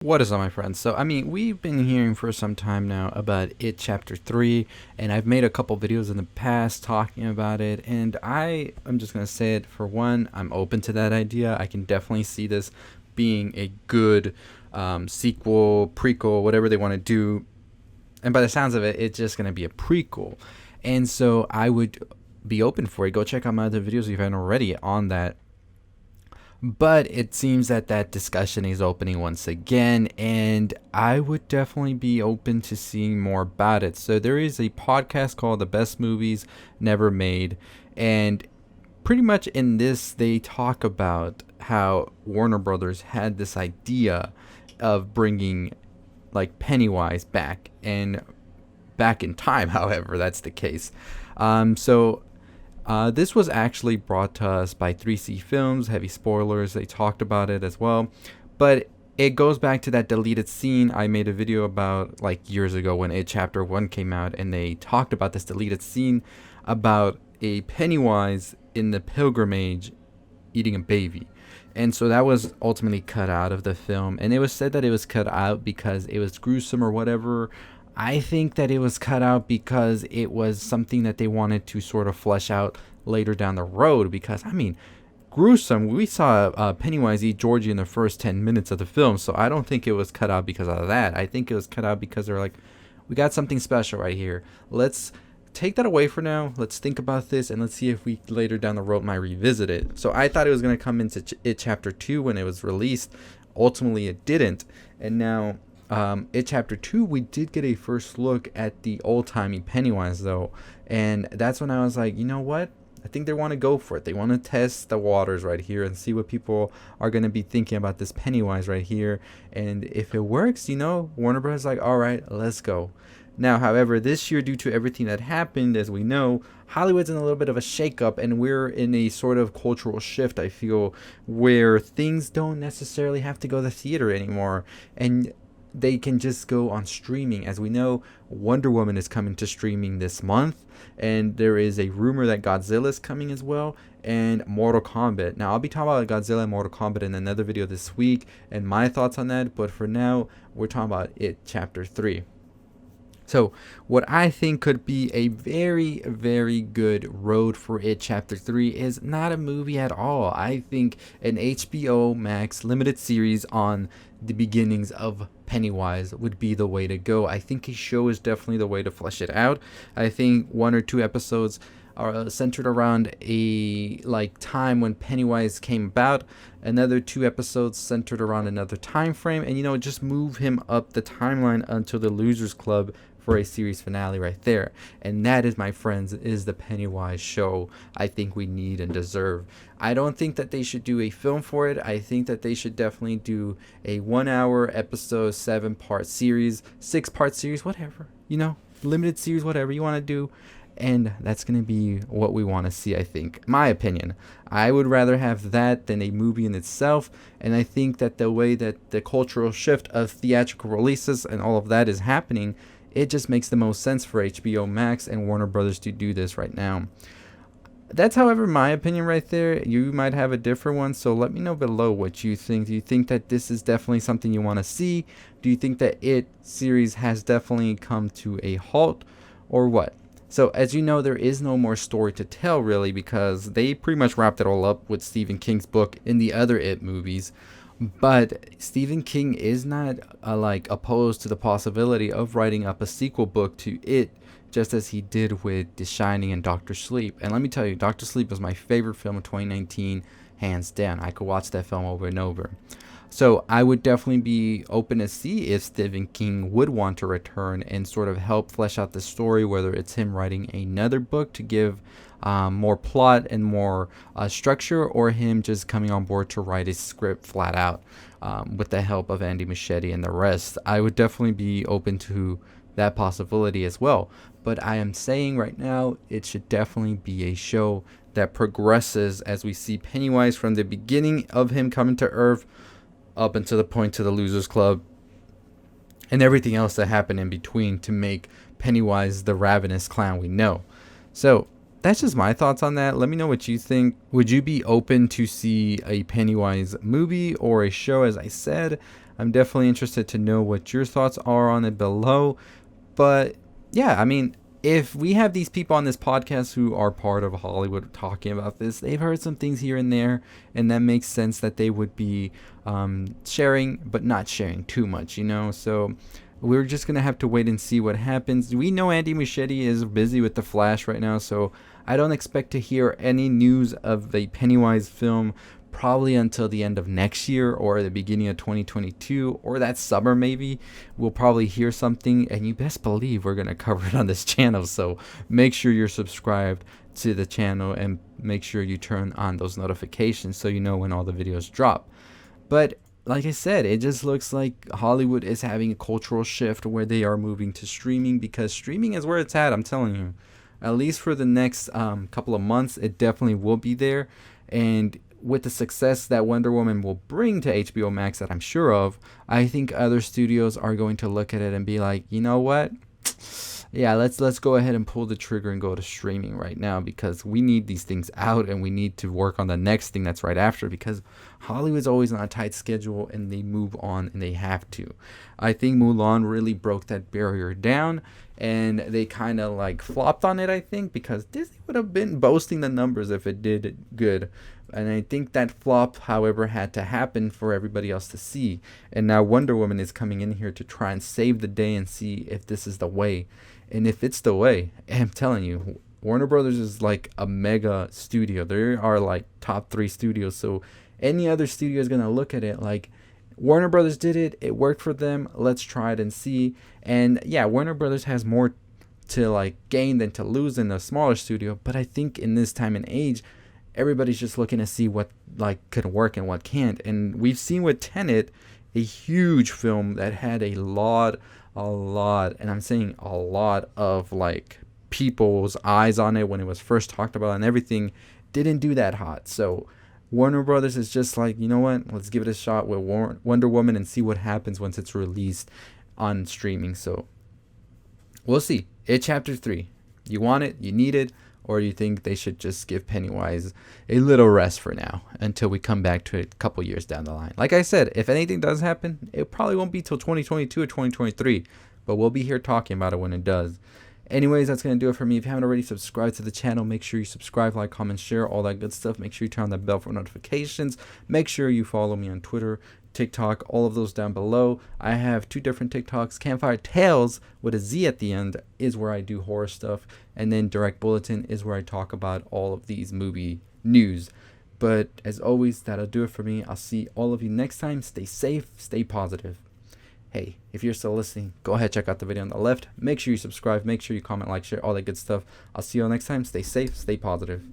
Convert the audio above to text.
What is up, my friends? So, we've been hearing for some time now about It Chapter 3, and I've made a couple videos in the past talking about it, and I'm just going to say it. For one, I'm open to that idea. I can definitely see this being a good sequel, prequel, whatever they want to do. And by the sounds of it, it's just going to be a prequel. And so I would be open for it. Go check out my other videos if you haven't already on that. But it seems that discussion is opening once again, and I would definitely be open to seeing more about it. So there is a podcast called The Best Movies Never Made, and pretty much in this they talk about how Warner Brothers had this idea of bringing like Pennywise back, and back in time, however that's the case. This was actually brought to us by 3C Films. Heavy spoilers, they talked about it as well. But it goes back to that deleted scene I made a video about like years ago when It Chapter 1 came out, and they talked about this deleted scene about a Pennywise in the pilgrimage eating a baby. And so that was ultimately cut out of the film. And it was said that it was cut out because it was gruesome or whatever. I think that it was cut out because it was something that they wanted to sort of flesh out later down the road. Because, gruesome. We saw Pennywise eat Georgie in the first 10 minutes of the film. So I don't think it was cut out because of that. I think it was cut out because they're like, we got something special right here. Let's take that away for now. Let's think about this, and let's see if we later down the road might revisit it. So I thought it was going to come into It Chapter 2 when it was released. Ultimately, it didn't. And now It Chapter 2, we did get a first look at the old-timey Pennywise, though. And that's when I was like, you know what? I think they want to go for it. They want to test the waters right here and see what people are going to be thinking about this Pennywise right here. And if it works, Warner Bros. Like, all right, let's go. Now, however, this year, due to everything that happened, as we know, Hollywood's in a little bit of a shakeup, and we're in a sort of cultural shift, I feel, where things don't necessarily have to go to the theater anymore. And they can just go on streaming. As we know, Wonder Woman is coming to streaming this month, and there is a rumor that Godzilla is coming as well, and Mortal Kombat. Now, I'll be talking about Godzilla and Mortal Kombat in another video this week and my thoughts on that, but for now, we're talking about It Chapter 3. So what I think could be a very, very good road for It Chapter 3 is not a movie at all. I think an HBO Max limited series on the beginnings of Pennywise would be the way to go. I think a show is definitely the way to flesh it out. I think 1 or 2 episodes are centered around a time when Pennywise came about, another 2 episodes centered around another time frame, and just move him up the timeline until the Losers Club for a series finale right there. And that, is my friends, is the Pennywise show I think we need and deserve. I don't think that they should do a film for it. I think that they should definitely do a 1-hour episode, 7-part series, 6-part series, whatever, limited series, whatever you want to do. And that's going to be what we want to see, I think. My opinion. I would rather have that than a movie in itself. And I think that the way that the cultural shift of theatrical releases and all of that is happening, it just makes the most sense for HBO Max and Warner Brothers to do this right now. That's, however, my opinion right there. You might have a different one, so let me know below what you think. Do you think that this is definitely something you want to see? Do you think that It series has definitely come to a halt, or what? So, as you know, there is no more story to tell, really, because they pretty much wrapped it all up with Stephen King's book in the other It movies. But Stephen King is not opposed to the possibility of writing up a sequel book to It, just as he did with The Shining and Doctor Sleep. And let me tell you, Doctor Sleep was my favorite film of 2019, hands down. I could watch that film over and over. So I would definitely be open to see if Stephen King would want to return and sort of help flesh out the story, whether it's him writing another book to give more plot and more structure, or him just coming on board to write a script flat out with the help of Andy Muschietti and the rest. I would definitely be open to that possibility as well. But I am saying right now, it should definitely be a show that progresses as we see Pennywise from the beginning of him coming to Earth up until the point to the Losers Club and everything else that happened in between to make Pennywise the ravenous clown we know. So that's just my thoughts on that. Let me know what you think. Would you be open to see a Pennywise movie or a show? As I said, I'm definitely interested to know what your thoughts are on it below. But yeah, I mean, if we have these people on this podcast who are part of Hollywood talking about this, they've heard some things here and there, and that makes sense that they would be sharing, but not sharing too much, you know? So we're just going to have to wait and see what happens. We know Andy Muschietti is busy with The Flash right now, so I don't expect to hear any news of the Pennywise film probably until the end of next year or the beginning of 2022 or that summer maybe. We'll probably hear something, and you best believe we're going to cover it on this channel. So make sure you're subscribed to the channel and make sure you turn on those notifications so you know when all the videos drop. But like I said, it just looks like Hollywood is having a cultural shift where they are moving to streaming, because streaming is where it's at. I'm telling you, at least for the next couple of months, it definitely will be there. And with the success that Wonder Woman will bring to HBO Max, that I'm sure of, I think other studios are going to look at it and be like, you know what? Yeah, let's go ahead and pull the trigger and go to streaming right now, because we need these things out and we need to work on the next thing that's right after, because Hollywood's always on a tight schedule and they move on and they have to. I think Mulan really broke that barrier down, and they kind of like flopped on it, I think, because Disney would have been boasting the numbers if it did good. And I think that flop, however, had to happen for everybody else to see. And now Wonder Woman is coming in here to try and save the day and see if this is the way. And if it's the way, I'm telling you, Warner Brothers is like a mega studio. There are like top 3 studios. So any other studio is going to look at it like, Warner Brothers did it. It worked for them. Let's try it and see. And yeah, Warner Brothers has more to like gain than to lose in a smaller studio. But I think in this time and age, everybody's just looking to see what like could work and what can't. And we've seen with Tenet, a huge film that had a lot, and I'm saying a lot of like people's eyes on it when it was first talked about, and everything didn't do that hot. So Warner Brothers is just like, you know what, let's give it a shot with Wonder Woman and see what happens once it's released on streaming. So we'll see. It Chapter 3. You want it? You need it? Or do you think they should just give Pennywise a little rest for now until we come back to it a couple years down the line? Like I said, if anything does happen, it probably won't be till 2022 or 2023, but we'll be here talking about it when it does. Anyways, that's going to do it for me. If you haven't already subscribed to the channel, make sure you subscribe, like, comment, share, all that good stuff. Make sure you turn on the bell for notifications. Make sure you follow me on Twitter, TikTok, all of those down below. I have 2 different TikToks. Campfire Tales with a Z at the end is where I do horror stuff, and then Direct Bulletin is where I talk about all of these movie news. But as always, that'll do it for me. I'll see all of you next time. Stay safe, stay positive. Hey, if you're still listening, go ahead, check out the video on the left. Make sure you subscribe, make sure you comment, like, share, all that good stuff. I'll see you all next time. Stay safe, stay positive.